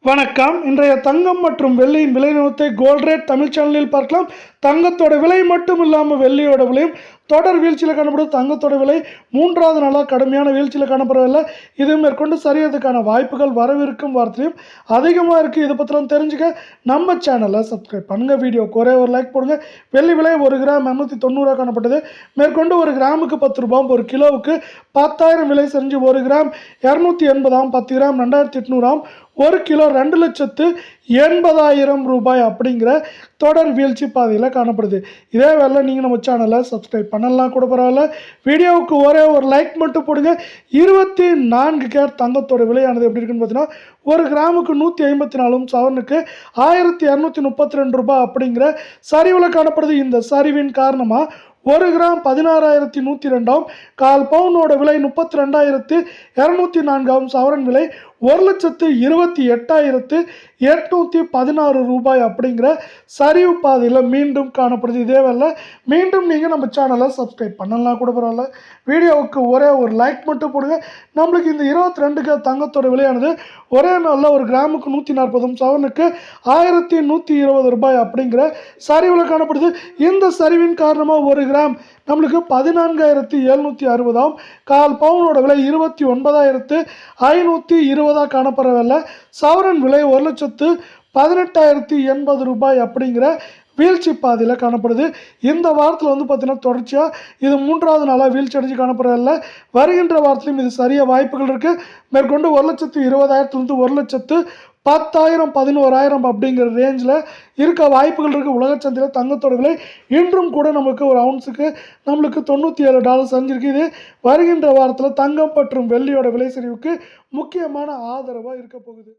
வணக்கம். இன்றைய தங்கம் மற்றும் வெள்ளியின் விலை நிலவரத்தை கோல்ட் ரேட் தமிழ் சேனலில் பார்க்கலாம். தங்கத்தோட விலை மட்டும் இல்லாமல் வெள்ளியோட விலையும் தொடர் வீழ்ச்சியில் காணப்படுது. தங்கத்தோட விலை 3வது நாளாக கடுமையான வீழ்ச்சியில் காணப்படவில்லை. இது மேற்கொண்டு சரியறதுக்கான வாய்ப்புகள் வரவிருக்கும் வாரத்திலையும் அதிகமாக இருக்குது. இதை பற்றிலாம் தெரிஞ்சுக்க நம்ம சேனலை சப்ஸ்கிரைப் பண்ணுங்கள். வீடியோக்கு ஒரே ஒரு லைக் போடுங்க. வெள்ளி விலை 1 கிராம் 290 காணப்பட்டது. மேற்கொண்டு 1 கிராமுக்கு 10 ரூபாய், 1 கிலோவுக்கு 10,000 விலை செஞ்சு 1 கிராம் 280 10 கிராம் 2800 1 கிலோ 2,80,000 ரூபாய் அப்படிங்கிற தொடர் வீழ்ச்சி பாதையில் காணப்படுது. இதே வேலை நீங்கள் நம்ம சேனலை சப்ஸ்கிரைப் பண்ணலாம் கூட பரவாயில்ல. வீடியோவுக்கு ஒரே ஒரு லைக் மட்டும் போடுங்க. 24 கேரட் தங்கத்தோட விலையானது எப்படி இருக்குன்னு பார்த்தீங்கன்னா 1 கிராமுக்கு 154 சவரனுக்கு 1,232 ரூபாய் அப்படிங்கிற சரிவில் காணப்படுது. இந்த சரிவின் காரணமாக 1 கிராம் 16,102 கால் பவுனோட விலை 32,204 சவரன் விலை 1,28,816 ரூபாய் அப்படிங்கிற சரிவு பாதையில் மீண்டும் காணப்படுது. இதே வேலை மீண்டும் நீங்கள் நம்ம சேனலை சப்ஸ்கிரைப் பண்ணலாம் கூட பரவாயில்ல. வீடியோவுக்கு ஒரே ஒரு லைக் மட்டும் போடுங்க. நம்மளுக்கு இந்த 22 தங்கத்தோட விலையானது ஒரே நாளில் 1 கிராமுக்கு 140 சவரனுக்கு 1,120 ரூபாய் அப்படிங்கிற சரிவில் காணப்படுது. இந்த சரிவின் காரணமாக 1 கிராம் நம்மளுக்கு 14,760 கால் பவுனோட விலை 29,520 காணப்படவில்லை. சவரன் விலை 1,18,080 ரூபாய் அப்படிங்கிற வீழ்ச்சி பாதையில் காணப்படுது. இந்த வாரத்தில் பார்த்தீங்கன்னா தொடர்ச்சியாக இது 3வது நாளாக வீழ்ச்சி அடைஞ்சு காணப்படவில்லை. வருகின்ற வாரத்திலையும் இது சரியாக வாய்ப்புகள் இருக்குது. மேற்கொண்டு 1,20,000 1,10,000 11,000 அப்படிங்கிற ரேஞ்சில் இருக்க வாய்ப்புகள் இருக்குது. உலக சந்தையில் தங்கத்தோட விலை இன்றும் கூட நமக்கு ஒரு அவுன்ஸுக்கு நம்மளுக்கு $97 சரிஞ்சிருக்கு. இது வருகின்ற வாரத்தில் தங்கம் மற்றும் வெள்ளியோட விலை சரிவுக்கு முக்கியமான ஆதரவாக இருக்க போகுது.